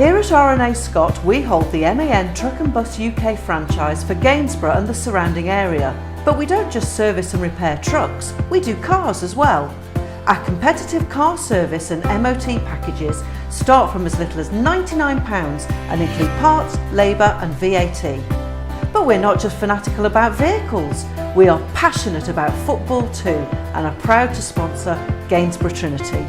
Here at R&A Scott, we hold the MAN Truck and Bus UK franchise for Gainsborough and the surrounding area. But we don't just service and repair trucks, we do cars as well. Our competitive car service and MOT packages start from as little as £99 and include parts, labour and VAT. But we're not just fanatical about vehicles, we are passionate about football too and are proud to sponsor Gainsborough Trinity.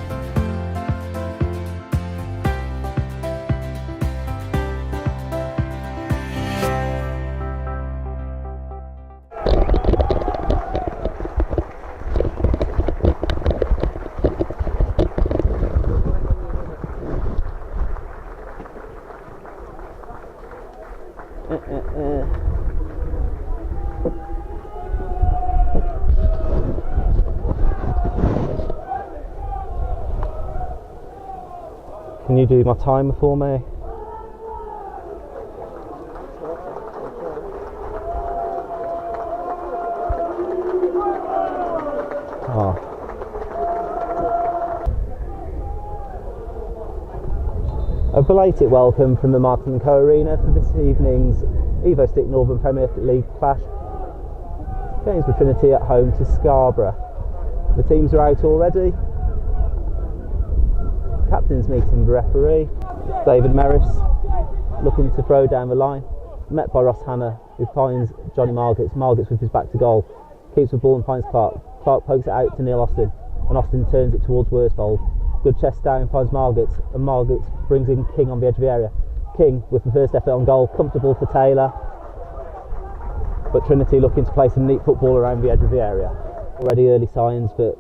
Can you do my timer for me? Oh. A belated welcome from the Martin & Co Arena for this evening's Evo-Stik Northern Premier League clash. Gainsborough Trinity at home to Scarborough. The teams are out already. Captain's meeting the referee. David Merris looking to throw down the line. Met by Ross Hannah, who finds Johnny Margits. Margits with his back to goal. Keeps the ball and finds Clark. Clark pokes it out to Neil Austin, and Austin turns it towards Worsfold. Good chest down, finds Margits, and Margits brings in King on the edge of the area. King with the first effort on goal, comfortable for Taylor. But Trinity looking to play some neat football around the edge of the area. Already early signs that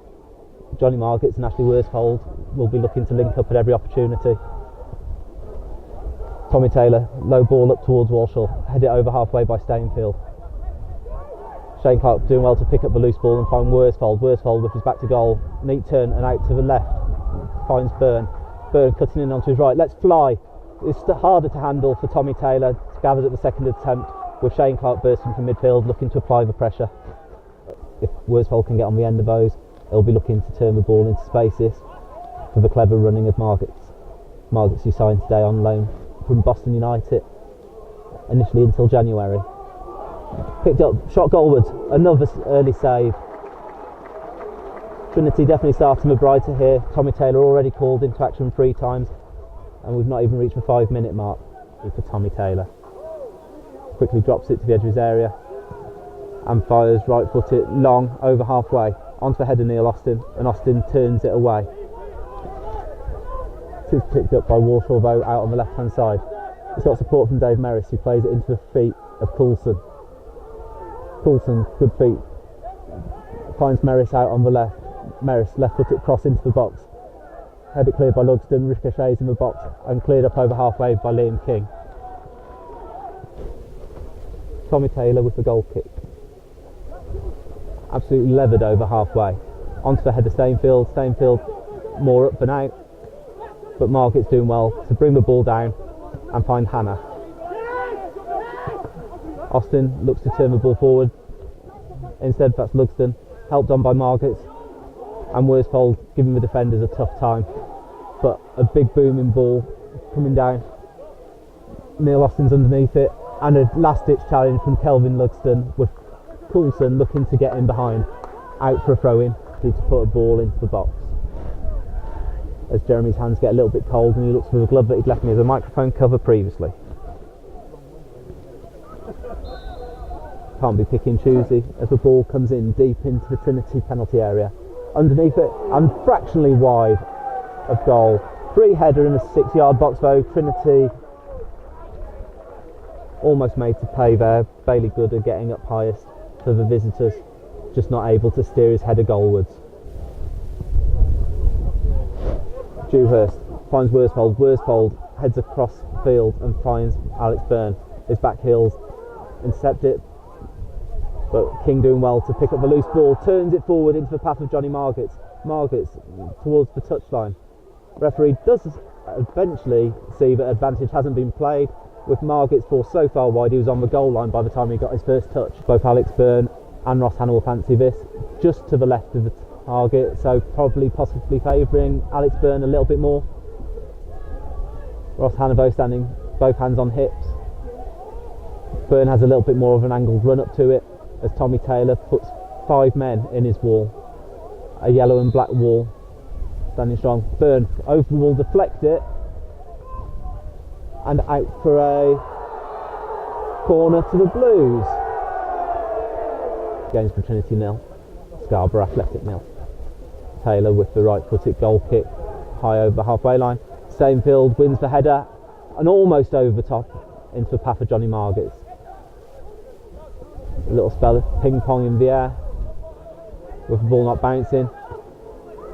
Johnny Margits and Ashley Worsfold will be looking to link up at every opportunity. Tommy Taylor, low ball up towards Walshall, head it over halfway by Stainfield. Shane Clark doing well to pick up the loose ball and find Worsfold. Worsfold with his back to goal, neat turn and out to the left, finds Byrne. Byrne cutting in onto his right, let's fly. It's harder to handle for Tommy Taylor, gathered at the second attempt, with Shane Clark bursting from midfield looking to apply the pressure. If Worsfold can get on the end of those, they'll be looking to turn the ball into spaces for the clever running of Margits. Margits, who signed today on loan from Boston United, initially until January. Picked up, shot goalwards, another early save. Trinity definitely starting the brighter here. Tommy Taylor already called into action 3 times, and we've not even reached the 5-minute mark for Tommy Taylor. Quickly drops it to the edge of his area and fires right footed long over halfway onto the head of Neil Austin, and Austin turns it away. It's picked up by Walshall though out on the left hand side. It's got support from Dave Merris, who plays it into the feet of Coulson. Coulson, good feet, finds Merris out on the left. Merris left footed cross into the box. Had it cleared by Lugsden, ricochets in the box and cleared up over halfway by Liam King. Tommy Taylor with the goal kick. Absolutely levered over halfway. Onto the head of Stainfield. Stainfield more up than out, but Margits doing well to bring the ball down and find Hannah. Austin looks to turn the ball forward. Instead that's Lugsden, helped on by Margits, and Worsfold giving the defenders a tough time. But a big booming ball coming down. Neil Austin's underneath it, and a last-ditch challenge from Kelvin Lugsden, with Coulson looking to get in behind, out for a throw-in, to put a ball into the box. As Jeremy's hands get a little bit cold and he looks for the glove that he'd left me as a microphone cover previously. Can't be picky and choosy as the ball comes in deep into the Trinity penalty area. Underneath it and fractionally wide of goal. Free header in the 6-yard box though. Trinity almost made to pay there. Bailey Gooder getting up highest for the visitors, just not able to steer his header goalwards. Dewhurst finds Worsfold. Worsfold heads across the field and finds Alex Byrne. His back heels intercept it, but King doing well to pick up the loose ball, turns it forward into the path of Johnny Margits. Margits towards the touchline. Referee does eventually see that advantage hasn't been played, with Margits forced so far wide he was on the goal line by the time he got his first touch. Both Alex Byrne and Ross Hannah will fancy this, just to the left of the target, so probably possibly favouring Alex Byrne a little bit more. Ross Hannah standing both hands on hips. Byrne has a little bit more of an angled run up to it as Tommy Taylor puts 5 men in his wall. A yellow and black wall, standing strong. Byrne over the wall, deflect it, and out for a corner to the Blues. Gainsborough Trinity 0, Scarborough Athletic 0. Taylor with the right footed goal kick, high over the halfway line. Stainfield wins the header and almost over the top into the path of Johnny Margetts. A little spell of ping pong in the air with the ball not bouncing.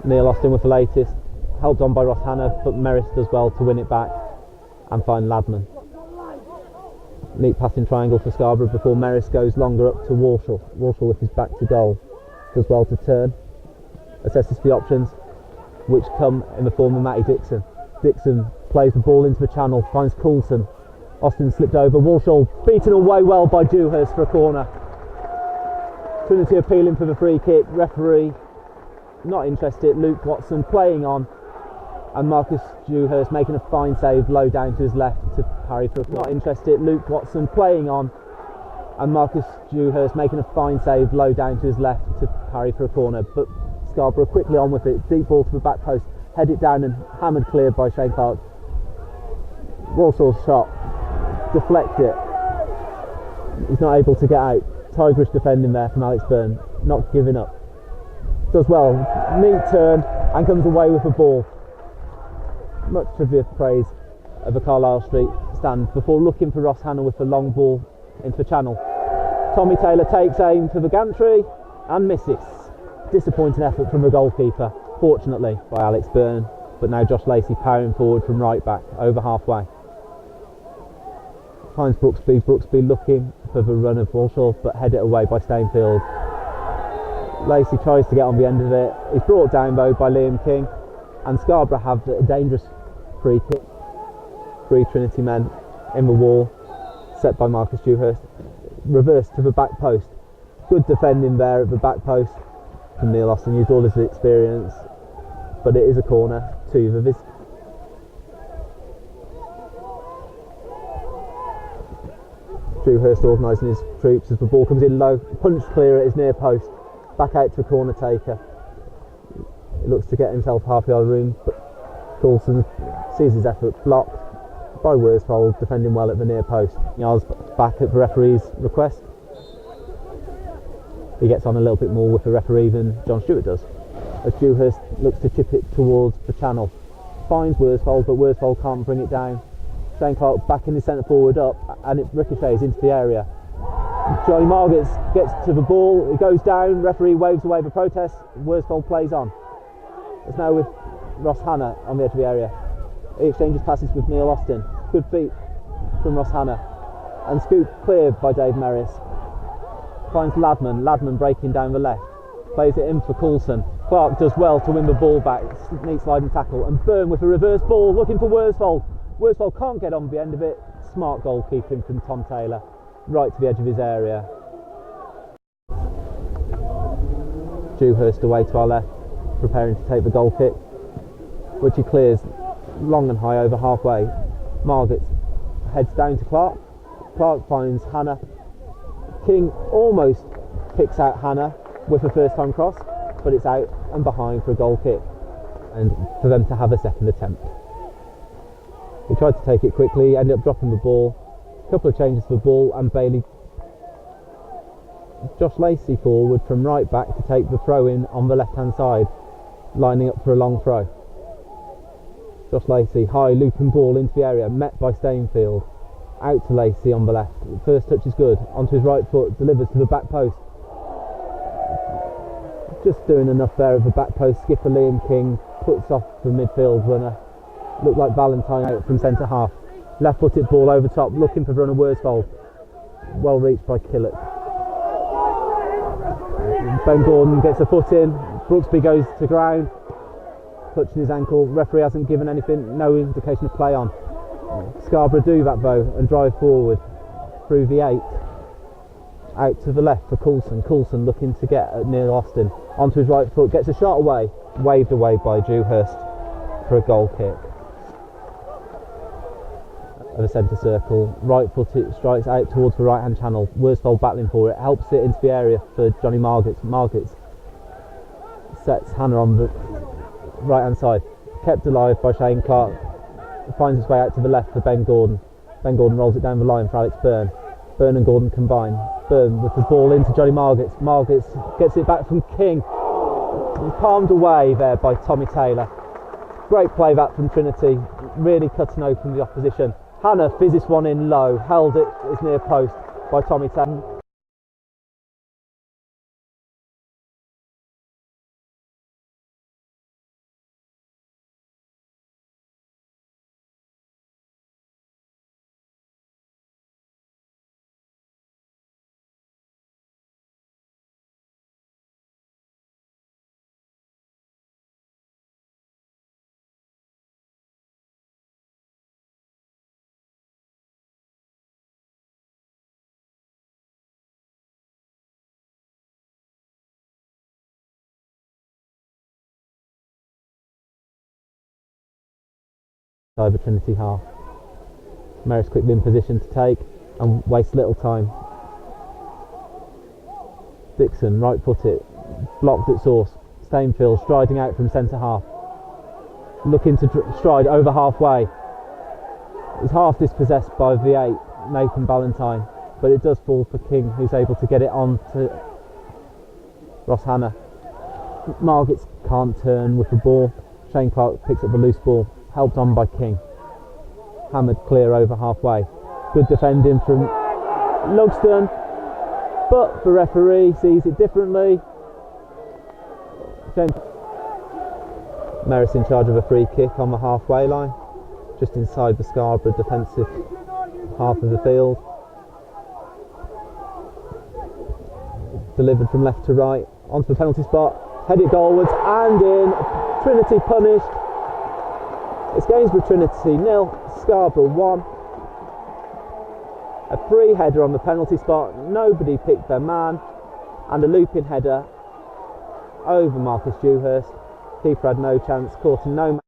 Neil Austin with the latest, helped on by Ross Hannah, but Merris does well to win it back and find Ladman. Neat passing triangle for Scarborough before Merris goes longer up to Walshall. Walshall with his back to goal does well to turn, assesses the options which come in the form of Matty Dixon. Dixon plays the ball into the channel, finds Coulson. Austin slipped over, Walshall beaten away well by Dewhurst for a corner. Trinity appealing for the free kick, referee not interested. Luke Watson playing on, and Marcus Dewhurst making a fine save low down to his left to parry for a corner. Not interested. Luke Watson playing on, and Marcus Dewhurst making a fine save low down to his left to parry for a corner. But Scarborough quickly on with it, deep ball to the back post, head it down and hammered clear by Shane Clark. Walshall's shot, deflect it. He's not able to get out. Tigerish defending there from Alex Byrne, not giving up. Does well, neat turn and comes away with the ball. Much to the praise of the Carlisle Street stand before looking for Ross Hannah with the long ball into the channel. Tommy Taylor takes aim for the gantry and misses. Disappointing effort from the goalkeeper, fortunately by Alex Byrne, but now Josh Lacey powering forward from right back over halfway. Finds Brooksby, Brooksby looking for the run of Walshall but headed away by Stainfield. Lacey tries to get on the end of it. He's brought down though by Liam King, and Scarborough have a dangerous free kick. 3 Trinity men in the wall, set by Marcus Dewhurst. Reverse to the back post. Good defending there at the back post from Neil Austin, used all his experience, but it is a corner to the visitor. Dewhurst organising his troops as the ball comes in low, punch clear at his near post, back out to a corner taker. He looks to get himself half-yard room, but Coulson sees his effort blocked by Worsfold, defending well at the near post. Yards back at the referee's request. He gets on a little bit more with the referee than John Stewart does, as Dewhurst looks to chip it towards the channel. Finds Worsfold, but Worsfold can't bring it down. Shane Clark backing his centre forward up, and it ricochets into the area. Johnny Margetts gets to the ball, it goes down, referee waves away the protest, Worsfold plays on. It's now with Ross Hannah on the edge of the area. He exchanges passes with Neil Austin. Good feet from Ross Hannah, and scooped clear by Dave Merris. Finds Ladman, Ladman breaking down the left, plays it in for Coulson. Clark does well to win the ball back, neat sliding tackle, and Byrne with a reverse ball looking for Worsfold. Worsfold can't get on the end of it. Smart goalkeeping from Tom Taylor, right to the edge of his area. Dewhurst away to our left, preparing to take the goal kick, which he clears long and high over halfway. Margetts heads down to Clark. Clark finds Hannah. King almost picks out Hannah with a first time cross, but it's out and behind for a goal kick, and for them to have a second attempt. He tried to take it quickly, ended up dropping the ball. A couple of changes for the ball, and Bailey. Josh Lacey forward from right back to take the throw in on the left hand side, lining up for a long throw. Josh Lacey, high looping ball into the area, met by Stainfield. Out to Lacey on the left. First touch is good. Onto his right foot, delivers to the back post. Just doing enough there at the back post. Skipper Liam King puts off the midfield runner. Looked like Valentine out from centre half. Left footed ball over top, looking for the runner Worsfold. Well reached by Killett. Ben Gordon gets a foot in. Brooksby goes to ground, touching his ankle. Referee hasn't given anything, no indication of play on. Scarborough do that though and drive forward through the 8. Out to the left for Coulson. Coulson looking to get at Neil Austin. Onto his right foot, gets a shot away. Waved away by Dewhurst for a goal kick. of a centre circle. Right foot it strikes out towards the right hand channel. Worsfold battling for it, helps it into the area for Johnny Margits. Margits sets Hannah on the right hand side, kept alive by Shane Clark, finds his way out to the left for Ben Gordon. Ben Gordon rolls it down the line for Alex Byrne. Byrne and Gordon combine. Byrne with the ball into Johnny Margits. Margits gets it back from King. Palmed away there by Tommy Taylor. Great play back from Trinity, really cutting open the opposition. Hannah fizzes one in low, held it as near post by Tommy Taylor. Over Trinity half. Merritt's quickly in position to take and wastes little time. Dixon right foot it, blocked at source. Stainfield striding out from centre half, looking to stride over halfway. He's half dispossessed by V8 Nathan Ballantyne, but it does fall for King, who's able to get it on to Ross Hannah. Margits can't turn with the ball. Shane Clark picks up the loose ball, helped on by King. Hammered clear over halfway. Good defending from Lugston, but the referee sees it differently. James Merritt's in charge of a free kick on the halfway line, just inside the Scarborough defensive half of the field. Delivered from left to right, onto the penalty spot, headed goalwards and in. Trinity punished. It's Gainsborough Trinity 0, Scarborough 1. A free header on the penalty spot, nobody picked their man, and a looping header over Marcus Dewhurst. Keeper had no chance, caught in no.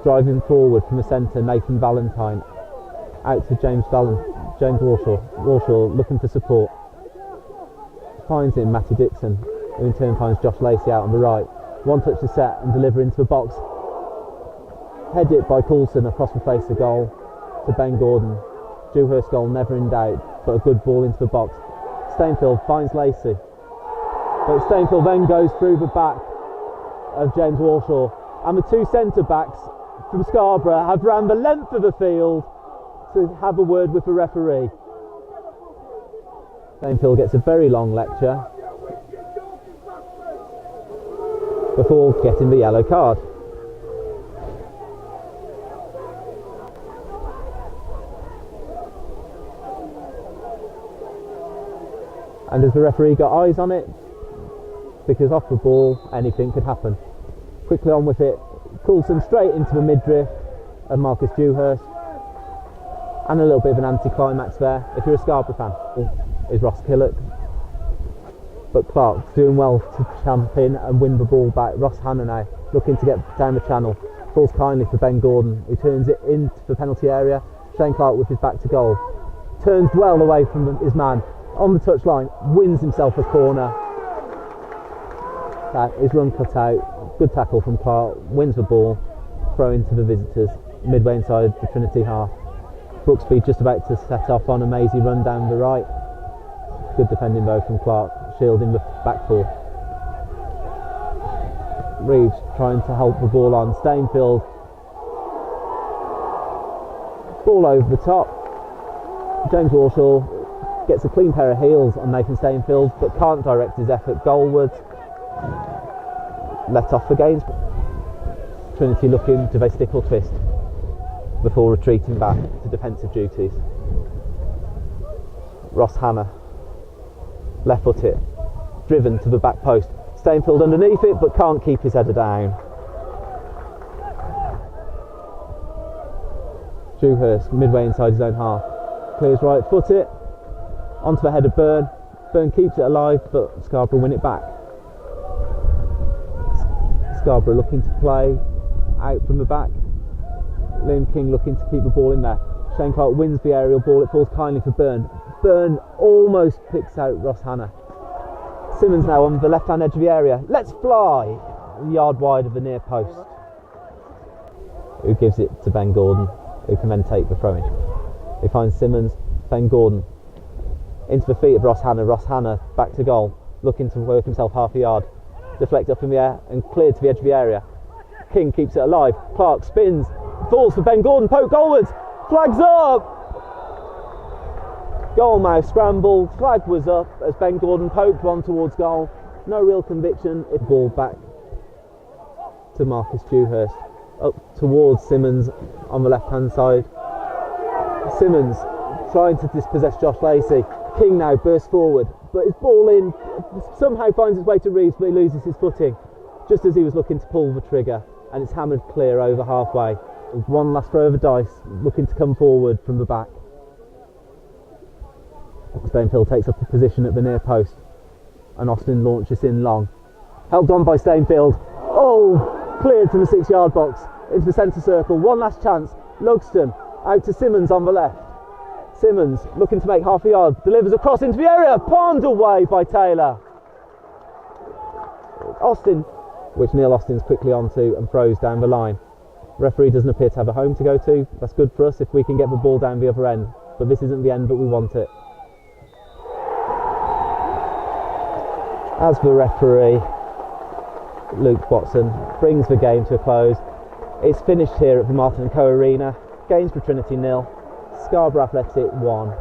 Driving forward from the centre, Nathan Ballantyne out to James Warshaw. Warshaw looking for support. Finds it in Matty Dixon, who in turn finds Josh Lacey out on the right. One touch to set and deliver into the box. Head it by Coulson across the face of goal to Ben Gordon. Dewhurst goal never in doubt, but a good ball into the box. Stainfield finds Lacey, but Stainfield then goes through the back of James Warshaw, and the two centre backs from Scarborough have ran the length of the field to have a word with the referee. Stainfield gets a very long lecture before getting the yellow card. And has the referee got eyes on it? Because off the ball, anything could happen. Quickly on with it, Coulson straight into the midriff of Marcus Dewhurst, and a little bit of an anti-climax there. If you're a Scarborough fan, is Ross Killock, but Clark doing well to champ in and win the ball back. Ross Hannah now looking to get down the channel, falls kindly for Ben Gordon, who turns it into the penalty area. Shane Clark with his back to goal, turns well away from his man on the touchline, wins himself a corner. His run cut out, good tackle from Clark, wins the ball, throw into the visitors, midway inside the Trinity half. Brooksby just about to set off on a mazy run down the right. Good defending though from Clark, shielding the back four. Reeves trying to help the ball on. Stainfield, ball over the top. James Warshaw gets a clean pair of heels on Nathan Stainfield, but can't direct his effort goalwards. Let off for Gainsborough. Trinity looking, do they stick or twist before retreating back to defensive duties. Ross Hannah, left foot it, driven to the back post. Stainfield underneath it, but can't keep his header down. Dewhurst midway inside his own half. Clears right, foot it. Onto the head of Byrne. Byrne keeps it alive, but Scarborough win it back. Scarborough looking to play out from the back. Liam King looking to keep the ball in there. Shane Clark wins the aerial ball, it falls kindly for Byrne. Byrne almost picks out Ross Hannah. Simmons now on the left hand edge of the area. Let's fly! A yard wide of the near post. Who gives it to Ben Gordon, who can then take the throw in. He finds Simmons, Ben Gordon into the feet of Ross Hannah. Ross Hannah back to goal, looking to work himself half a yard. Deflect up in the air and cleared to the edge of the area. King keeps it alive. Clark spins, falls for Ben Gordon, poke goalwards, flags up! Goalmouth scrambled, flag was up as Ben Gordon poked one towards goal. No real conviction. It ball back to Marcus Dewhurst, up towards Simmons on the left hand side. Simmons trying to dispossess Josh Lacey. King now bursts forward, but his ball in somehow finds its way to Reeves, but he loses his footing just as he was looking to pull the trigger, and it's hammered clear over halfway. One last throw of the dice, looking to come forward from the back. Stainfield takes up a position at the near post, and Austin launches in long. Held on by Stainfield. Oh, cleared to the 6 yard box, into the centre circle. One last chance. Lugston out to Simmons on the left. Simmons looking to make half a yard, delivers a cross into the area, palmed away by Taylor. Austin, which Neil Austin's quickly onto and throws down the line. Referee doesn't appear to have a home to go to. That's good for us if we can get the ball down the other end, but this isn't the end that we want it. As the referee, Luke Watson, brings the game to a close. It's finished here at the Martin & Co Arena. Gainsborough Trinity 0, Scarborough Athletic 1.